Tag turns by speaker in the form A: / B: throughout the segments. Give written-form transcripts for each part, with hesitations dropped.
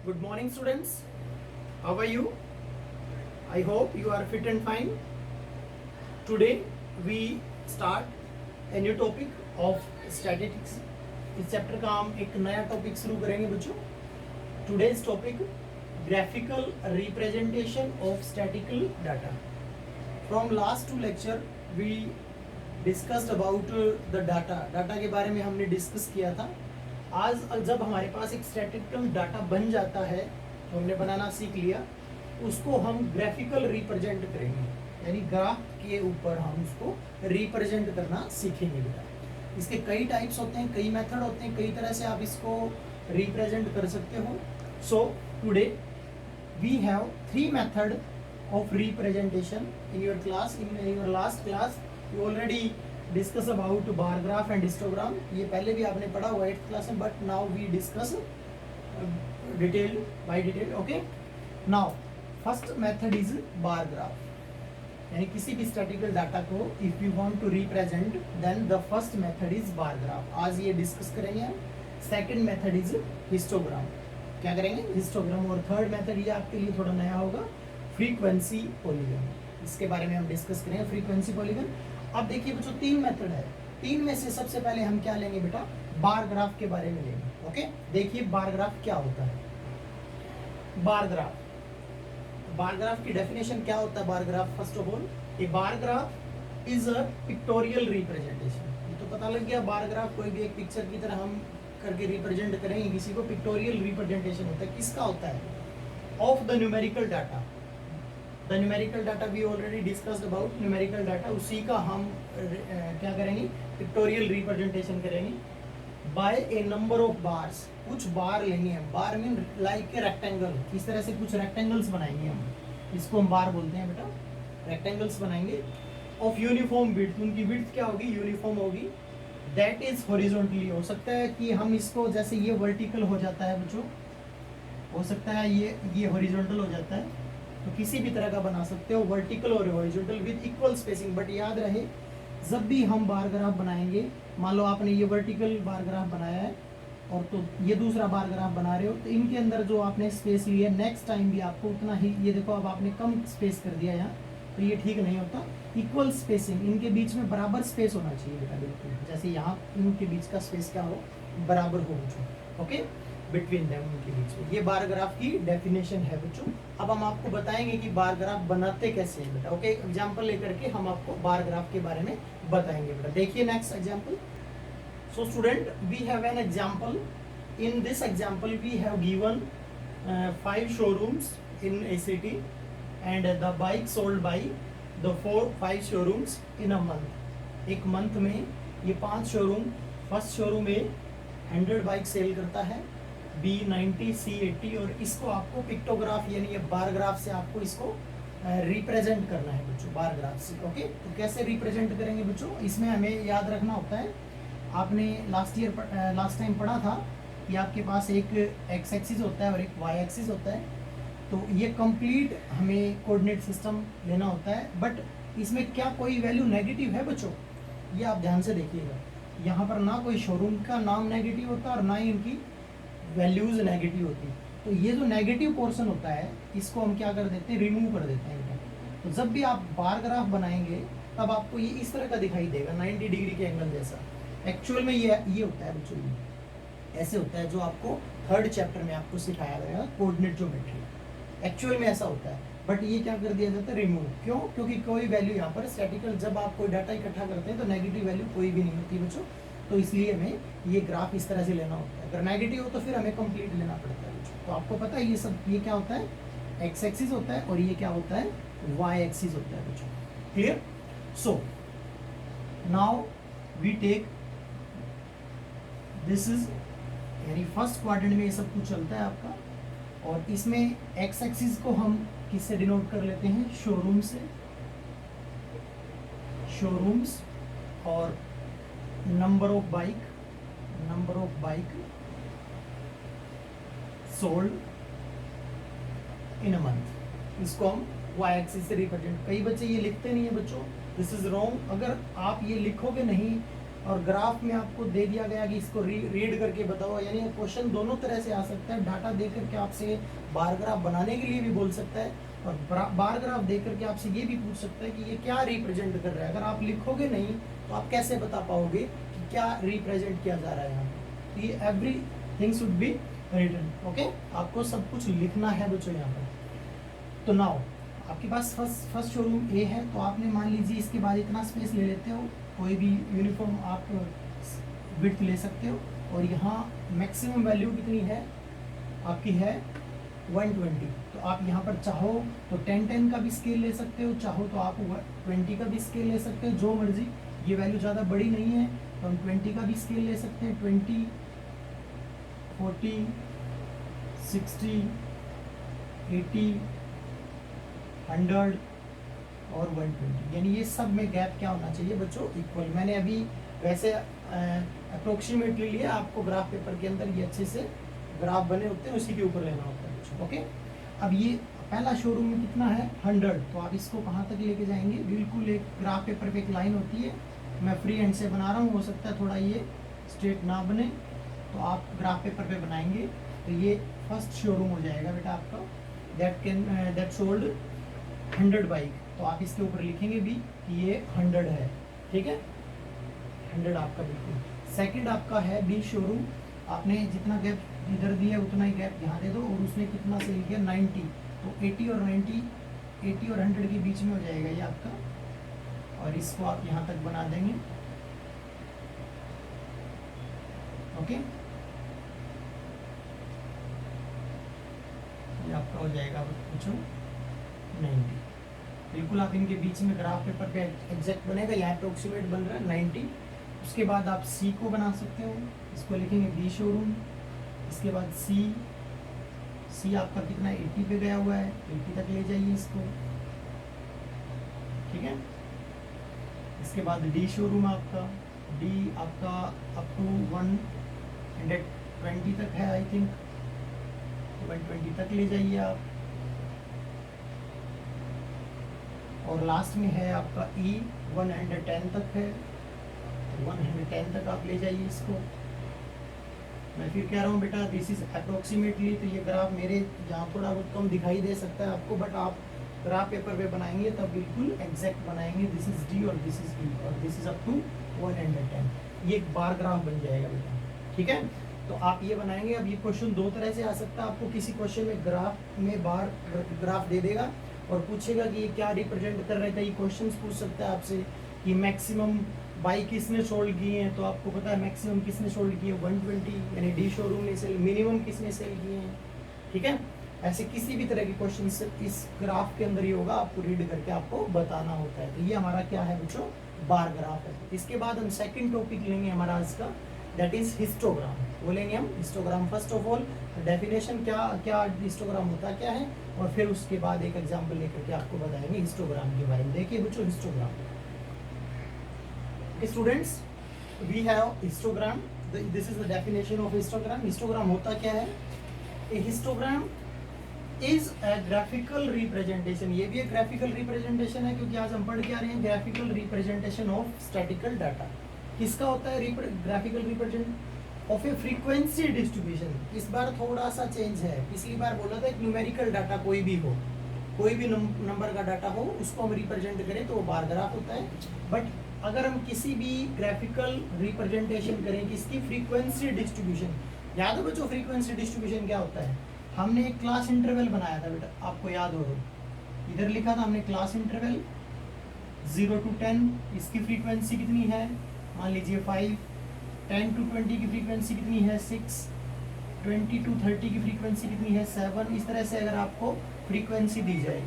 A: Good morning, students. How are you? I hope you are fit and fine. Today we start a new topic of statistics. इस chapter का हम एक नया topic शुरू करेंगे बच्चों. Today's topic graphical representation of statistical data. From last two lecture we discussed about the data. Data के बारे में हमने डिस्कस किया था. आज जब हमारे पास एक स्टैटिस्टिकल डाटा बन जाता है, तो हमने बनाना सीख लिया, उसको हम ग्राफिकल रिप्रेजेंट करेंगे, यानी ग्राफ के ऊपर हम उसको रिप्रेजेंट करना सीखेंगे बेटा. इसके कई टाइप्स होते हैं, कई मेथड होते हैं, कई तरह से आप इसको रिप्रेजेंट कर सकते हो. So today we have 3 method of representation in your class. In your last class you already discuss about bar graph and histogram. ये पहले भी आपने पढ़ा हुआ 8th क्लास में, but now we discuss detail by detail. Okay, now first method is bar graph, यानी किसी भी स्टैटिस्टिकल डाटा को if you want to represent then the first method is bar graph. आज ये डिस्कस करेंगे हम. Second method is histogram. क्या करेंगे? हिस्टोग्राम. और थर्ड मेथड ये आपके लिए थोड़ा नया होगा, फ्रीक्वेंसी पॉलीगन. इसके बारे में हम डिस्कस करेंगे, फ्रीक्वेंसी पॉलीगन. अब देखिए बच्चों, 3 मेथड है. 3 में से सबसे पहले हम क्या लेंगे बेटा? बार ग्राफ के बारे में लेंगे. ओके, देखिए बार ग्राफ क्या होता है. बार ग्राफ, बार ग्राफ की डेफिनेशन क्या होता है? Bar graph, first of all, A bar graph is a pictorial representation. ये तो पता लग गया, बार ग्राफ कोई भी एक पिक्चर की तरह हम करके रिप्रेजेंट करेंगे किसी को. पिक्टोरियल रिप्रेजेंटेशन होता है. किसका होता है? Of the numerical data. The numerical data we already discussed about numerical data. उसी का हम क्या करेंगे? पिक्टोरियल रिप्रेजेंटेशन करेंगे by a number of bars. कुछ बार लेंगे हम. Bar mean like a rectangle. इस तरह से कुछ रेक्टेंगल्स बनाएंगे हम, इसको हम बार बोलते हैं बेटा. रेक्टेंगल्स बनाएंगे ऑफ यूनिफॉर्म विड्थ. उनकी विड्थ क्या होगी? यूनिफॉर्म होगी. That is horizontally. हो सकता है कि हम इसको, जैसे ये वर्टिकल हो जाता है बच्चों, हो सकता है ये हॉरिजॉन्टल हो जाता है, तो किसी भी तरह का बना सकते हो, वर्टिकल और horizontal with equal spacing. But याद रहे, जब भी हम बार ग्राफ बनाएंगे, मान लो आपने ये वर्टिकल बार ग्राफ बनाया है और तो ये दूसरा बार ग्राफ बना रहे हो, तो इनके अंदर जो आपने स्पेस लिया, नेक्स्ट टाइम भी आपको उतना ही, ये देखो अब आपने कम स्पेस कर दिया यहाँ, तो ये ठीक नहीं होता. इक्वल स्पेसिंग, इनके बीच में बराबर स्पेस होना चाहिए बेटा. बिल्कुल जैसे यहाँ इनके बीच का स्पेस क्या हो? बराबर हो बच्चों. ओके, बिटवीन देम, उनके बीच में. ये बार ग्राफ की डेफिनेशन है बच्चों. अब हम आपको बताएंगे कि बार ग्राफ बनाते कैसे हैं बेटा. ओके, एग्जांपल लेकर के हम आपको बार ग्राफ के बारे में बताएंगे बेटा. देखिए next example. So student, we have an example. In this example we have given 5 showrooms in a city and the bike sold by the 5 showrooms in a month. एक मंथ में ये 5 showroom, first showroom a 100 bike sale करता है, B90, C80, और इसको आपको pictograph यानी ये बार ग्राफ से आपको इसको रिप्रेजेंट करना है बच्चों, बार ग्राफ से. ओके, तो कैसे रिप्रेजेंट करेंगे बच्चों? इसमें हमें याद रखना होता है, आपने लास्ट टाइम पढ़ा था कि आपके पास एक एक्स एक्सिस होता है और एक वाई एक्सिस होता है. तो ये कंप्लीट हमें कोऑर्डिनेट सिस्टम लेना होता है. बट इसमें क्या कोई वैल्यू नेगेटिव है बच्चों? ये आप ध्यान से देखिएगा. यहाँ पर ना कोई शोरूम का नाम नेगेटिव होता और ना ही इनकी वैल्यूज नेगेटिव होती. तो ये जो नेगेटिव पोर्शन होता है, इसको हम क्या कर देते हैं? रिमूव कर देते हैं. तो जब भी आप बार ग्राफ बनाएंगे, तब आपको ये इस तरह का दिखाई देगा, 90 डिग्री के एंगल जैसा. एक्चुअल में ये होता है बच्चों, ये ऐसे होता है, जो आपको 3rd चैप्टर में आपको सिखाया गया, कोऑर्डिनेट ज्योमेट्री. एक्चुअल में ऐसा होता है, बट ये क्या कर दिया जाता है? रिमूव. क्यों? क्योंकि कोई वैल्यू यहाँ पर स्टैटिकल, जब आप कोई डाटा इकट्ठा करते हैं तो नेगेटिव वैल्यू कोई भी नहीं होती बच्चों. तो इसलिए हमें ये ग्राफ इस तरह से लेना होता है. अगर नेगेटिव हो तो फिर हमें कंप्लीट लेना पड़ता है बच्चों. तो आपको पता है ये क्या होता है? एक्स एक्सिस होता है, और ये क्या होता है? वाई एक्सिस होता है बच्चों. Clear? So now we take this is, यानी फर्स्ट क्वाड्रेंट में ये सब कुछ चलता है आपका. और इसमें एक्स एक्सिस को हम किससे डिनोट कर लेते हैं? शोरूम से. शोरूम्स और number of bike sold in a month. इसको हम वाई एक्सिस से रिप्रेजेंट. कई बच्चे ये लिखते नहीं है बच्चों, दिस इज रॉन्ग. अगर आप ये लिखोगे नहीं और ग्राफ में आपको दे दिया गया कि इसको रीड करके बताओ, यानी क्वेश्चन दोनों तरह से आ सकता है। डाटा दे करके आपसे बार ग्राफ बनाने के लिए भी बोल सकता है, और बार ग्राफ दे करके आपसे ये भी पूछ सकता है कि ये क्या रिप्रेजेंट कर रहा है। अगर आप लिखोगे नहीं तो आप कैसे बता पाओगे कि क्या रिप्रेजेंट किया जा रहा है यहाँ पर। तो ये everything should be written, okay. आपको सब कुछ लिखना है बच्चों यहाँ पर। तो नाउ आपके पास फर्स्ट शोरूम ए है, तो आपने मान लीजिए इसके बाद इतना स्पेस ले लेते हो, कोई भी यूनिफॉर्म आप विड्थ ले सकते हो, और यहाँ मैक्सिमम वैल्यू कितनी है आपकी है 120। तो आप यहाँ पर चाहो तो 10-10 का भी स्केल ले सकते हो, चाहो तो आप 20 का भी स्केल ले सकते हो, जो मर्जी। ये वैल्यू ज़्यादा बड़ी नहीं है तो हम 20 का भी स्केल ले सकते हैं। 20, 40, 60, 80, 100 और 120, यानी ये सब में गैप क्या होना चाहिए बच्चों, इक्वल। मैंने अभी वैसे अप्रोक्सीमेटली लिया, आपको ग्राफ पेपर के अंदर ये अच्छे से ग्राफ बने होते हैं, उसी के ऊपर लेना होता है बच्चों, ओके। अब ये पहला शोरूम में कितना है 100, तो आप इसको कहाँ तक लेके जाएंगे, बिल्कुल एक ग्राफ पेपर पे एक लाइन होती है, मैं फ्री हैंड से बना रहा हूँ, हो सकता है थोड़ा ये स्ट्रेट ना बने, तो आप ग्राफ पेपर पे बनाएंगे। तो ये फर्स्ट शोरूम हो जाएगा बेटा आपका, दैट सोल्ड 100 बाइक। तो आप इसके ऊपर लिखेंगे भी कि ये 100 है, ठीक है, 100 आपका बिल्कुल। सेकंड आपका है बी शोरूम, आपने जितना गैप इधर दिया उतना ही गैप यहाँ दे दो, और उसने कितना से लिखा 90, तो 80 और 90, 80 और 100 के बीच में हो जाएगा ये आपका, और इसको आप यहाँ तक बना देंगे, ओके। ये आपका हो जाएगा पूछो 90, बिल्कुल आप इनके बीच में ग्राफ पेपर पे एग्जैक्ट बनेगा, यहाँ अप्रोक्सीमेट बन रहा है 90। उसके बाद आप सी को बना सकते हो, इसको लिखेंगे बी शोरूम। इसके बाद सी आपका कितना 80 पे गया हुआ है, 80 तक ले जाइए इसको, ठीक है। इसके बाद डी शोरूम आपका, डी आपका अप टू 120 तक है, आई थिंक 120 तक ले जाइए आप। और लास्ट में है आपका ई 110 तक है, 110 तक आप ले जाइए इसको। मैं फिर कह रहा हूँ बेटा दिस इज अप्रोक्सीमेटली, तो ये ग्राफ मेरे यहाँ थोड़ा बहुत कम दिखाई दे सकता है आपको, बट आप ग्राफ पेपर पे बनाएंगे तब बिल्कुल एग्जैक्ट बनाएंगे। दिस इज डी और दिस इज ई और दिस इज अप टू 110, ये एक बार ग्राफ बन जाएगा बेटा, ठीक है। तो आप ये बनाएंगे। अब ये क्वेश्चन दो तरह से आ सकता है, आपको किसी क्वेश्चन में ग्राफ में बार ग्राफ दे देगा और पूछेगा कि ये क्या रिप्रेजेंट कर रहा है। कई क्वेश्चन पूछ सकता है आपसे कि मैक्सिमम बाइक किसने सोल्ड की है, तो आपको पता है मैक्सिमम किसने सोल्ड की है 120, यानी डी शोरूम ने सेल, मिनिमम किसने सेल किए हैं, ठीक है। ऐसे किसी भी तरह के क्वेश्चन इस ग्राफ के अंदर ही होगा, आपको रीड करके आपको बताना होता है। तो ये हमारा क्या है बच्चों, बार ग्राफ है। इसके बाद हम सेकंड टॉपिक लेंगे हमारा आज का, दैट इज हिस्टोग्राम। बोलेंगे हम histogram. First of all definition क्या क्या हिस्टोग्राम होता क्या है, और फिर उसके बाद एक एग्जांपल लेकर के आपको बताएंगे हिस्टोग्राम के बारे में। देखिए बच्चों histogram, students we have histogram, this is the definition of histogram. Histogram होता क्या है, a histogram is a graphical representation. ये भी एक ग्राफिकल रिप्रेजेंटेशन है, क्योंकि आज हम पढ़ के आ रहे हैं graphical representation of statistical data. किसका होता है graphical represent of A frequency distribution. इस बार थोड़ा सा चेंज है, पिछली बार बोला था एक न्यूमेरिकल डाटा कोई भी हो, कोई भी नंबर का डाटा हो उसको हम रिप्रेजेंट करें तो वो बार ग्राफ होता है। बट अगर हम किसी भी ग्राफिकल रिप्रेजेंटेशन करें किसकी, फ्रीक्वेंसी डिस्ट्रीब्यूशन। याद है बच्चों फ्रीक्वेंसी डिस्ट्रीब्यूशन क्या होता है, हमने एक क्लास इंटरवल बनाया था बेटा, आपको याद हो तो, इधर लिखा था हमने क्लास इंटरवल 0 to 10, इसकी फ्रीक्वेंसी कितनी है, मान लीजिए 5, 10 to 20 की फ्रीक्वेंसी कितनी है 6, 20 to 30 की फ्रीक्वेंसी कितनी है 7। इस तरह से अगर आपको फ्रीक्वेंसी दी जाए,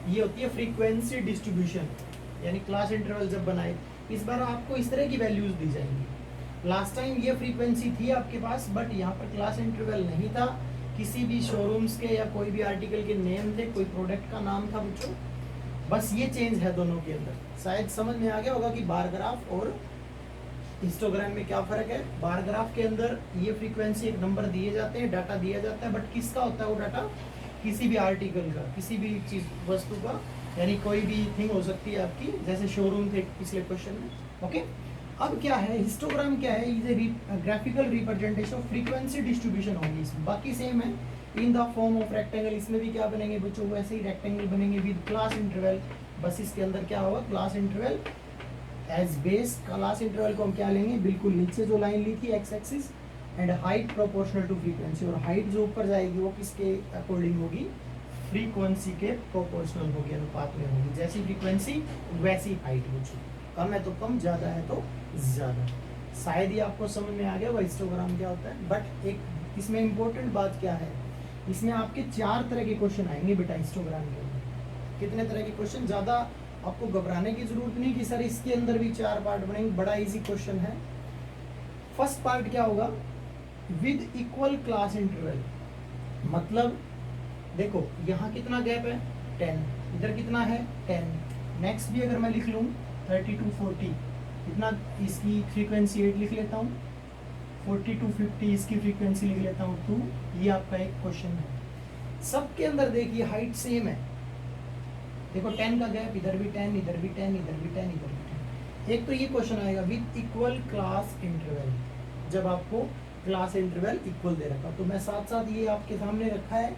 A: ये होती है फ्रीक्वेंसी डिस्ट्रीब्यूशन। यानी क्लास इंटरवल जब बनाए, इस बार आपको इस तरह की वैल्यूज दी जाएंगी। लास्ट टाइम ये फ्रीक्वेंसी थी आपके पास, बट यहाँ पर क्लास इंटरवल नहीं था, किसी भी शोरूम्स के या कोई भी आर्टिकल के नेम थे, कोई प्रोडक्ट का नाम था बच्चों, बस ये चेंज है दोनों के अंदर। शायद समझ में आ गया होगा कि बार ग्राफ और हिस्टोग्राम में क्या फर्क है। बार ग्राफ के अंदर ये फ्रीक्वेंसी एक नंबर दिए जाते हैं, डाटा दिया जाता है, बट किसका होता है वो डाटा, किसी भी आर्टिकल का, किसी भी चीज वस्तु का, यानी कोई भी थिंग हो सकती है आपकी, जैसे शोरूम थे पिछले क्वेश्चन में, ओके। अब क्या है, हिस्टोग्राम क्या है, is graphical representation of frequency distribution होगी इसमें, बाकी सेम है in the form of rectangle. इसमें भी क्या बनेंगे बच्चों, वैसे ही रेक्टेंगल बनेंगे विद क्लास इंटरवल, बस इसके अंदर क्या होगा, class interval as base. Class interval को हम क्या लेंगे, बिल्कुल नीचे जो लाइन ली थी x axis, and height proportional to frequency, और हाइट जो ऊपर जाएगी वो किसके अकॉर्डिंग होगी, फ्रीक्वेंसी के प्रोपोर्शनल होगी, अनुपात में होगी। जैसी फ्रीक्वेंसी वैसी हाइट बच्चों, कम है तो कम, ज़्यादा है तो ज़्यादा। शायद ही आपको समझ में आ गया वो हिस्टोग्राम क्या होता है। बट एक इसमें इम्पोर्टेंट बात क्या है, इसमें आपके 4 तरह के क्वेश्चन आएंगे बेटा हिस्टोग्राम के अंदर। कितने तरह के क्वेश्चन, ज़्यादा आपको घबराने की जरूरत नहीं कि सर इसके अंदर भी 4 पार्ट बनेंगे, बड़ा इजी क्वेश्चन है। फर्स्ट पार्ट क्या होगा, विद इक्वल क्लास इंटरवल, मतलब देखो यहाँ कितना गैप है 10, इधर कितना है 10। नेक्स्ट भी अगर मैं लिख लूँ 30 to 40, इतना इसकी फ्रीक्वेंसी 8 लिख लेता हूँ, 40 to 50 इसकी फ्रीक्वेंसी लिख लेता हूँ 2। ये आपका एक क्वेश्चन है। सबके अंदर देखिए हाइट सेम है, देखो 10 का गैप, इधर भी 10, इधर भी 10, इधर भी 10, इधर भी 10। एक तो ये क्वेश्चन आएगा विद इक्वल क्लास इंटरवल, जब आपको क्लास इंटरवल इक्वल दे रखा, तो मैं साथ साथ ये आपके सामने रखा है,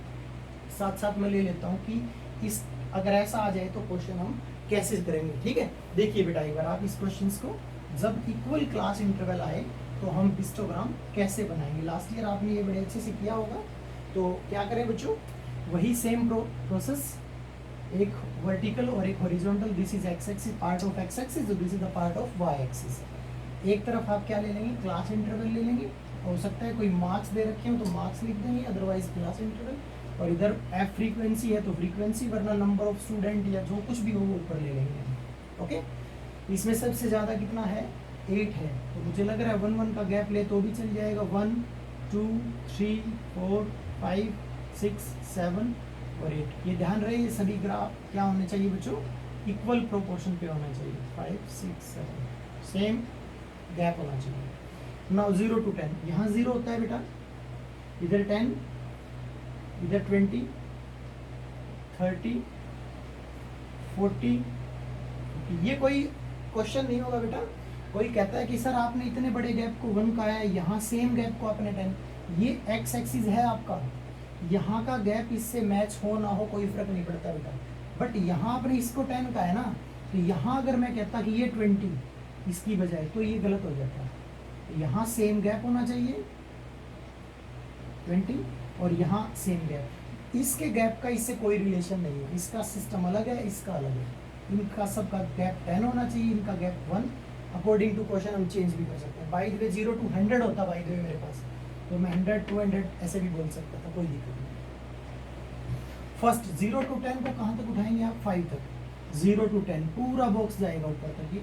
A: साथ साथ मैं ले लेता हूँ कि इस अगर ऐसा आ जाए तो क्वेश्चन हम कैसे करेंगे। ठीक है, देखिए बेटा एक बार आप इस क्वेश्चन को, जब इक्वल क्लास इंटरवल आए तो हम हिस्टोग्राम कैसे बनाएंगे। लास्ट ईयर आपने ये बड़े अच्छे से किया होगा, तो क्या करें बच्चों, वही सेम प्रोसेस, एक वर्टिकल और एक horizontal. This is x axis, part of x axis, this is the part of y axis. एक तरफ आप क्या ले लेंगे, क्लास इंटरवल ले लेंगे, हो सकता है कोई मार्क्स दे रखे हो तो मार्क्स लिख देंगे, अदरवाइज क्लास इंटरवल। और इधर एफ फ्रीक्वेंसी है तो फ्रीक्वेंसी, वरना नंबर ऑफ स्टूडेंट या जो कुछ भी हो वो ऊपर ले लेंगे। ओके, इसमें सबसे ज़्यादा कितना है 8 है, तो मुझे लग रहा है 1 1 का गैप ले तो भी चल जाएगा। 1 2 3 4 5 6 7 और 8। ये ध्यान रहे ये सभी ग्राफ क्या होने चाहिए बच्चों, इक्वल प्रोपोर्शन पे होना चाहिए। 5 6 7 सेम गैप होना चाहिए। नाउ 0 to 10, यहाँ 0 होता है बेटा, इधर 10, इधर 20 30 40। ये कोई क्वेश्चन नहीं होगा बेटा, कोई कहता है कि सर आपने इतने बड़े गैप को 1 का है, यहाँ सेम गैप को आपने 10, ये एक्स एक्सिस है आपका, यहाँ का गैप इससे मैच हो ना हो कोई फर्क नहीं पड़ता बेटा। बट यहाँ आपने इसको 10 का है ना, तो यहाँ अगर मैं कहता कि ये 20 इसकी बजाय, तो ये गलत हो जाता है। तो यहाँ सेम गैप होना चाहिए 20, और यहाँ सेम गैप। इसके गैप का इससे कोई रिलेशन नहीं है, इसका सिस्टम अलग है, इसका अलग है। इनका सबका गैप 10 होना चाहिए, इनका गैप 1। अकॉर्डिंग टू क्वेश्चन हम चेंज भी कर सकते हैं। बाय द वे 0 to 100 होता बाय द वे मेरे पास, तो मैं 100 200 ऐसे भी बोल सकता था, कोई दिक्कत नहीं। फर्स्ट 0 to 10 को कहाँ तक उठाएंगे आप, 5 तक। 0 to 10 पूरा बॉक्स जाएगा ऊपर तक ये,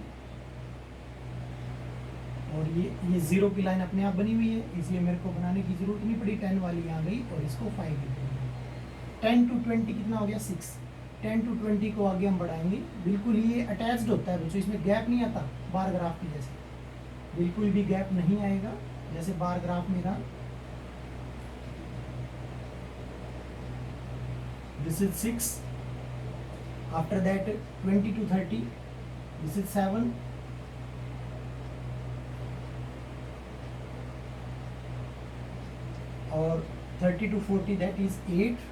A: और ये 0 की लाइन अपने आप बनी हुई है, इसलिए मेरे को बनाने की जरूरत नहीं पड़ी। 10 वाली आ गई और इसको 5 लिख देंगे। 10 to 20 कितना हो गया 6। 10 to 20 को आगे हम बढ़ाएंगे, बिल्कुल ये अटैच्ड होता है बच्चों, इसमें गैप नहीं आता बार ग्राफ की जैसे, बिल्कुल भी गैप नहीं आएगा जैसे बार ग्राफ में था। This is 6, after that 20 to 30, this is 7, और 30 to 40 दैट इज 8।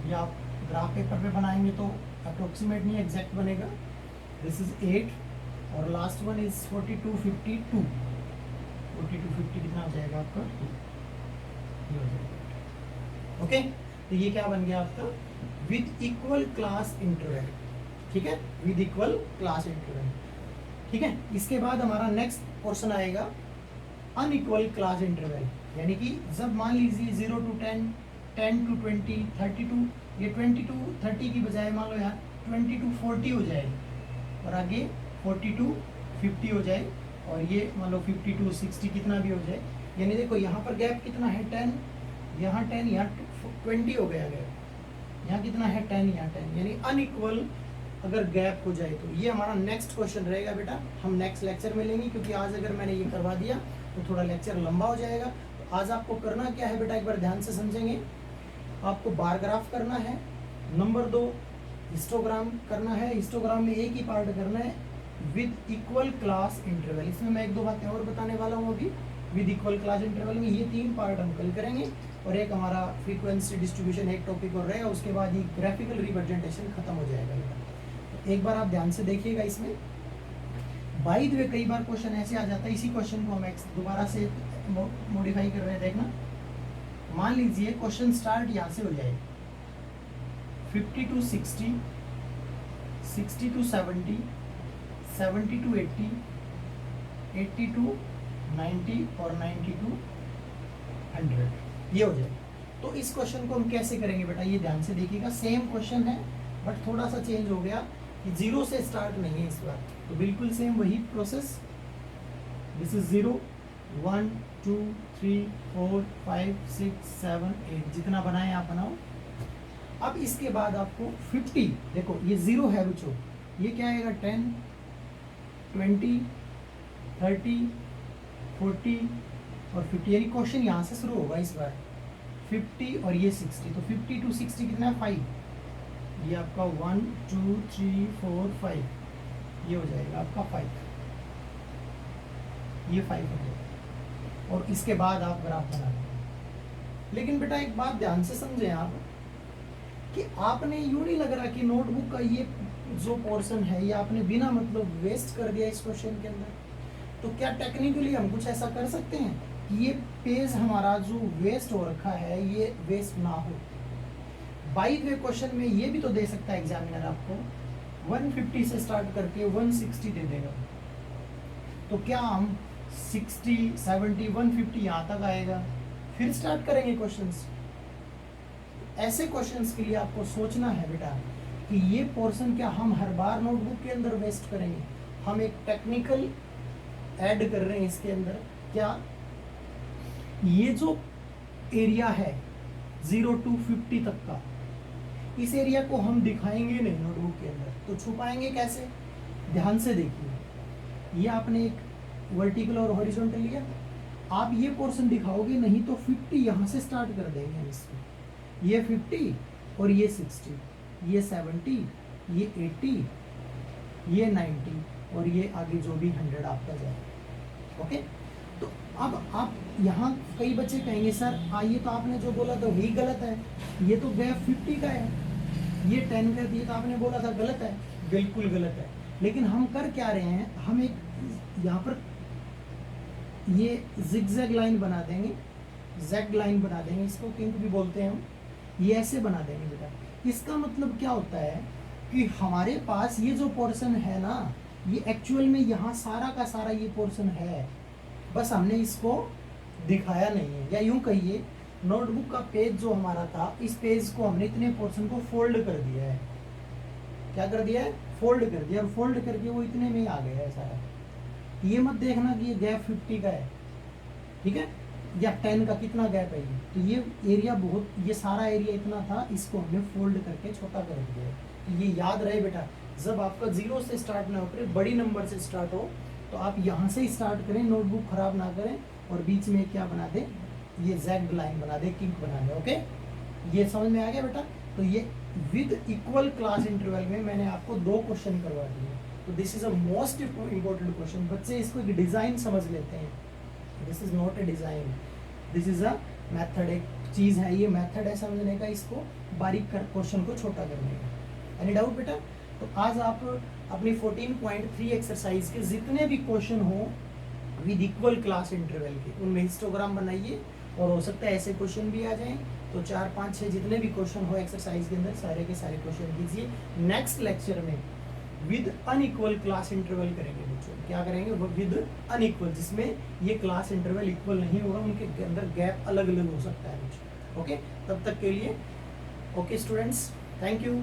A: ये आप ग्राफ पेपर पे बनाएंगे तो अप्रोक्सीमेट नहीं एग्जैक्ट बनेगा। दिस इज 8, और last one is 40 to 52। 40 to 50 कितना हो जाएगा आपका, ये हो जाएगा। ओके, तो ये क्या बन गया आपका, विद इक्वल क्लास इंटरवल। ठीक है, विद इक्वल क्लास इंटरवल। ठीक है, इसके बाद हमारा नेक्स्ट पोर्शन आएगा अनइक्वल क्लास इंटरवल, यानी कि जब मान लीजिए 0 to 10, 10 to 20, 30 to, ये 20 to 30 की बजाय मान लो यहाँ 20 to 40 हो जाए, और आगे 40 to 50 हो जाए, और ये मान लो 50 to 60 कितना भी हो जाए। यानी देखो यहाँ पर गैप कितना है 10, यहाँ 10, यहाँ 20 हो गया गैप, यहाँ कितना है 10, यहाँ 10, यानी अनइक्वल अगर गैप हो जाए। तो ये हमारा नेक्स्ट क्वेश्चन रहेगा बेटा, हम नेक्स्ट लेक्चर में लेंगे, क्योंकि आज अगर मैंने ये करवा दिया तो थोड़ा लेक्चर लंबा हो जाएगा। तो आज आपको करना क्या है बेटा, एक बार ध्यान से समझेंगे। आपको बार ग्राफ करना है, नंबर 2 हिस्टोग्राम करना है, हिस्टोग्राम में एक ही पार्ट करना है, विद इक्वल क्लास इंटरवल। इसमें मैं एक दो बातें और बताने वाला हूँ अभी। विद इक्वल क्लास इंटरवल में ये 3 पार्ट हम कल करेंगे, और एक हमारा फ्रीक्वेंसी डिस्ट्रीब्यूशन एक टॉपिक और रहेगा, उसके बाद ये ग्राफिकल रिप्रेजेंटेशन खत्म हो जाएगा। एक बार आप ध्यान से देखिएगा इसमें। बाय द वे कई बार क्वेश्चन ऐसे आ जाता है, इसी क्वेश्चन को हम दोबारा से मॉडिफाई कर रहे हैं, देखना। मान लीजिए क्वेश्चन स्टार्ट यहाँ से हो जाए 50 to 60, 60 to 70, 70 to 80, 80 to 90 और 90 to 100, ये हो जाए। तो इस क्वेश्चन को हम कैसे करेंगे बेटा, ये ध्यान से देखिएगा। सेम क्वेश्चन है बट थोड़ा सा चेंज हो गया कि 0 से स्टार्ट नहीं है इस बार, तो बिल्कुल सेम वही प्रोसेस। दिस इज 0, 1 2 3 4 5 6 7 8, जितना बनाए आप बनाओ। अब इसके बाद आपको 50, देखो ये 0 है बच्चों, ये क्या आएगा 10 20 30 40 और 50, यानी क्वेश्चन यहाँ से शुरू होगा इस बार 50 और ये 60, तो 50 to 60 कितना है 5, ये आपका 1 2 3 4 5, ये हो जाएगा आपका 5, ये 5 हो जाएगा। और इसके बाद आप ग्राफ बना देंगे। लेकिन बेटा एक बात ध्यान से समझें आप, कि आपने यूं नहीं लग रहा कि नोटबुक का ये जो पोर्शन है ये आपने बिना मतलब वेस्ट कर दिया इस क्वेश्चन के अंदर। तो क्या टेक्निकली हम कुछ ऐसा कर सकते हैं कि ये पेज हमारा जो वेस्ट हो रखा है ये वेस्ट ना हो। बाय द वे क्वेश्चन में ये भी तो दे सकता है एग्जामिनर आपको 150 से स्टार्ट करके 160 दे देगा, तो क्या हम 60 70 150 यहाँ तक आएगा, फिर स्टार्ट करेंगे क्वेश्चंस। ऐसे क्वेश्चंस के लिए आपको सोचना है बेटा कि ये पोर्शन क्या हम हर बार नोटबुक के अंदर वेस्ट करेंगे। हम एक टेक्निकल ऐड कर रहे हैं इसके अंदर, क्या ये जो एरिया है 0 to 50 तक का, इस एरिया को हम दिखाएंगे नहीं नोटबुक के अंदर, तो छुपाएंगे कैसे। ध्यान से देखिए, ये आपने एक वर्टिकल और हॉरिजॉन्टल लिया, आप ये पोर्शन दिखाओगे नहीं तो 50 यहाँ से स्टार्ट कर देंगे हम इसको, ये 50 और ये 60, ये 70, ये 80, ये 90 और ये आगे जो भी 100 आपका जाए। ओके, तो अब आप यहाँ कई बच्चे कहेंगे सर ये तो आपने जो बोला था वही गलत है, ये तो गैप 50 का है, ये 10 का दिया तो आपने बोला था गलत है। बिल्कुल गलत है, लेकिन हम कर क्या रहे हैं, हम एक यहाँ पर ये जिगजैग लाइन बना देंगे, जैग लाइन बना देंगे, इसको किंक भी बोलते हैं हम, ये ऐसे बना देंगे बेटा। इसका मतलब क्या होता है कि हमारे पास ये जो पोर्शन है ना, ये एक्चुअल में यहाँ सारा का सारा ये पोर्शन है, बस हमने इसको दिखाया नहीं है। या यूं कहिए नोटबुक का पेज जो हमारा था, इस पेज को हमने इतने पोर्शन को फोल्ड कर दिया है। क्या कर दिया है, फोल्ड कर दिया, और फोल्ड करके वो इतने में ही आ गया है सारा। ये मत देखना कि ये गैप 50 का है, ठीक है, या 10 का कितना गैप है ये, तो ये एरिया बहुत, ये सारा एरिया इतना था, इसको हमने फोल्ड करके छोटा कर दिया। तो ये याद रहे बेटा, जब आपका 0 से स्टार्ट ना हो, बड़ी नंबर से स्टार्ट हो, तो आप यहाँ से स्टार्ट करें, नोटबुक खराब ना करें, और बीच में क्या बना दें, ये जैग्ड लाइन बना दे, किंक बना दे। ओके, ये समझ में आ गया बेटा। तो ये विद इक्वल क्लास इंटरवल में मैंने आपको 2 क्वेश्चन करवा दिए, तो this is a most important question. बच्चे इसको एक डिजाइन समझ लेते हैं, this is not a design, this is a method, एक चीज है, ये मेथड है समझने का, इसको बारीक कर क्वेश्चन को छोटा करने का। एनी डाउट बेटा? तो आज आप अपनी 14.3 एक्सरसाइज के जितने भी क्वेश्चन हो विद इक्वल क्लास इंटरवल के, उनमें हिस्टोग्राम बनाइए, और हो सकता है ऐसे क्वेश्चन भी आ जाएं, तो 4 5 6 जितने भी क्वेश्चन हो एक्सरसाइज के अंदर सारे के सारे क्वेश्चन कीजिए। नेक्स्ट लेक्चर में विद अनइक्वल क्लास इंटरवल करेंगे बच्चों। क्या करेंगे, वो विद अनइक्वल, जिसमें ये क्लास इंटरवल इक्वल नहीं होगा, उनके अंदर गैप अलग अलग हो सकता है बच्चों। ओके, तब तक के लिए ओके स्टूडेंट्स, थैंक यू।